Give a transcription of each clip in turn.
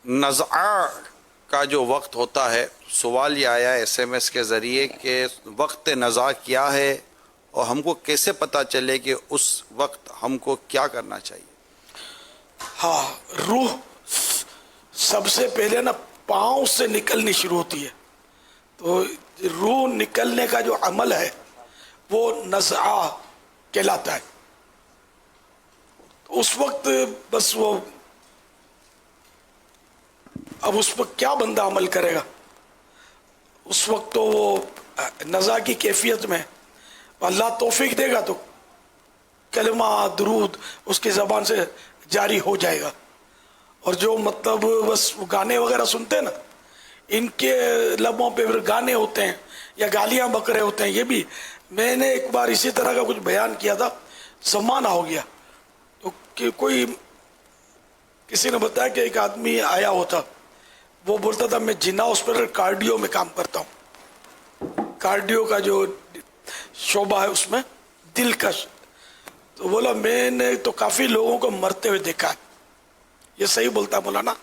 نزعہ کا جو وقت ہوتا ہے، سوال یہ آیا SMS کے ذریعے کہ وقت نزعہ کیا ہے اور ہم کو کیسے پتہ چلے کہ اس وقت ہم کو کیا کرنا چاہیے؟ ہاں، روح سب سے پہلے نا پاؤں سے نکلنی شروع ہوتی ہے، تو روح نکلنے کا جو عمل ہے وہ نزعہ کہلاتا ہے. اس وقت بس وہ اب اس وقت کیا بندہ عمل کرے گا؟ اس وقت تو وہ نزعہ کی کیفیت میں اللہ توفیق دے گا تو کلمہ درود اس کی زبان سے جاری ہو جائے گا. اور جو مطلب بس گانے وغیرہ سنتے ہیں نا، ان کے لبوں پہ پھر گانے ہوتے ہیں یا گالیاں بک رہے ہوتے ہیں. یہ بھی میں نے ایک بار اسی طرح کا کچھ بیان کیا تھا، زمانہ ہو گیا تو کہ کوئی کسی نے بتایا کہ ایک آدمی آیا ہوتا، وہ بولتا تھا میں جنا ہاسپٹل کارڈیو میں کام کرتا ہوں، کارڈیو کا جو شعبہ ہے اس میں دل کا. تو بولا میں نے تو کافی لوگوں کو مرتے ہوئے دیکھا ہے. یہ صحیح بولتا ہے مولانا،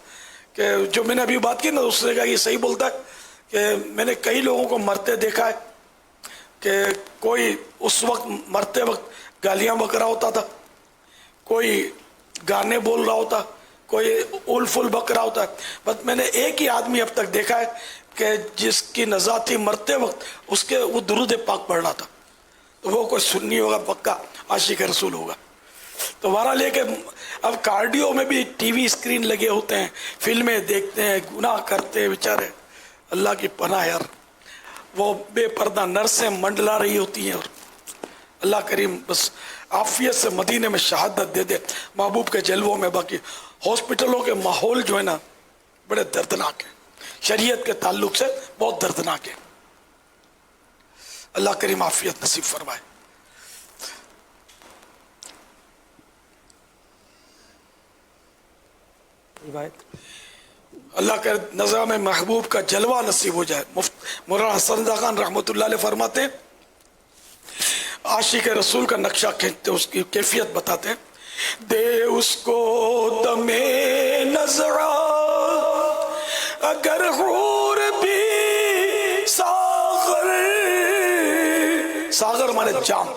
کہ جو میں نے ابھی بات کی نا اس نے کہا یہ صحیح بولتا ہے کہ میں نے کئی لوگوں کو مرتے دیکھا ہے کہ کوئی اس وقت مرتے وقت گالیاں بک رہا ہوتا تھا، کوئی گانے بول رہا ہوتا، کوئی اول فل بک رہا ہوتا ہے. بس میں نے ایک ہی آدمی اب تک دیکھا ہے کہ جس کی نزا تھی مرتے وقت اس کے وہ درود پاک پڑھ رہا تھا، تو وہ کوئی سنی ہوگا، پکا عاشق رسول ہوگا. تو بہرحال یہ کہ اب کارڈیو میں بھی ٹی وی اسکرین لگے ہوتے ہیں، فلمیں دیکھتے ہیں، گناہ کرتے ہیں بیچارے. اللہ کی پناہ یار، وہ بے پردہ نرسیں منڈلا رہی ہوتی ہیں. اور اللہ کریم بس عافیت سے مدینے میں شہادت دے دے محبوب کے جلووں میں. باقی ہاسپٹلوں کے ماحول جو ہے نا بڑے دردناک ہیں، شریعت کے تعلق سے بہت دردناک ہے. اللہ کریم عافیت نصیب فرمائے. اللہ کے نظر میں محبوب کا جلوہ نصیب ہو جائے. مولانا حسن رضا خان رحمۃ اللہ علیہ فرماتے ہیں، عاشق رسول کا نقشہ کھینچتے اس کی کیفیت بتاتے ہیں. دے اس کو دم نظرہ اگر حور بھی ساغر، ساغر مانے جام،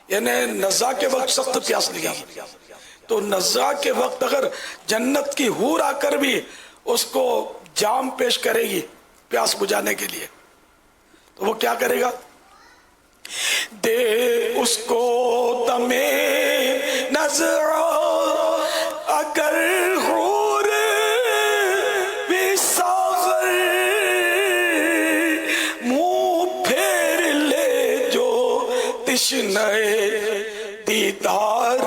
یعنی نزا کے وقت سخت پیاس لگے گی، تو نزا کے وقت اگر جنت کی حور آ کر بھی اس کو جام پیش کرے گی پیاس بجھانے کے لیے، تو وہ کیا کرے گا؟ دے اس کو دم نظر اگر حور بھی ساغر، منہ پھیر لے جو تشنہ دیدار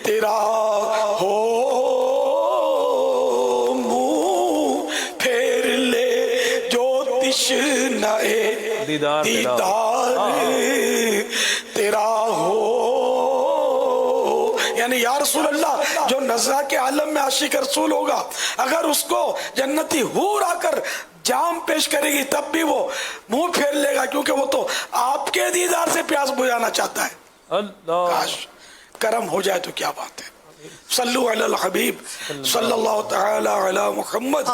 تیرا ہو، منہ پھیر لے جو تشنہ دیدار تیرا ہو. یعنی یا رسول اللہ، جو نزا کے عالم میں عاشق رسول ہوگا اگر اس کو جنتی حور آ کر جام پیش کرے گی تب بھی وہ منہ پھیر لے گا، کیونکہ وہ تو آپ کے دیدار سے پیاس بجھانا چاہتا ہے. کاش کرم ہو جائے تو کیا بات ہے. صلو علی الحبیب صلی اللہ تعالی علی محمد.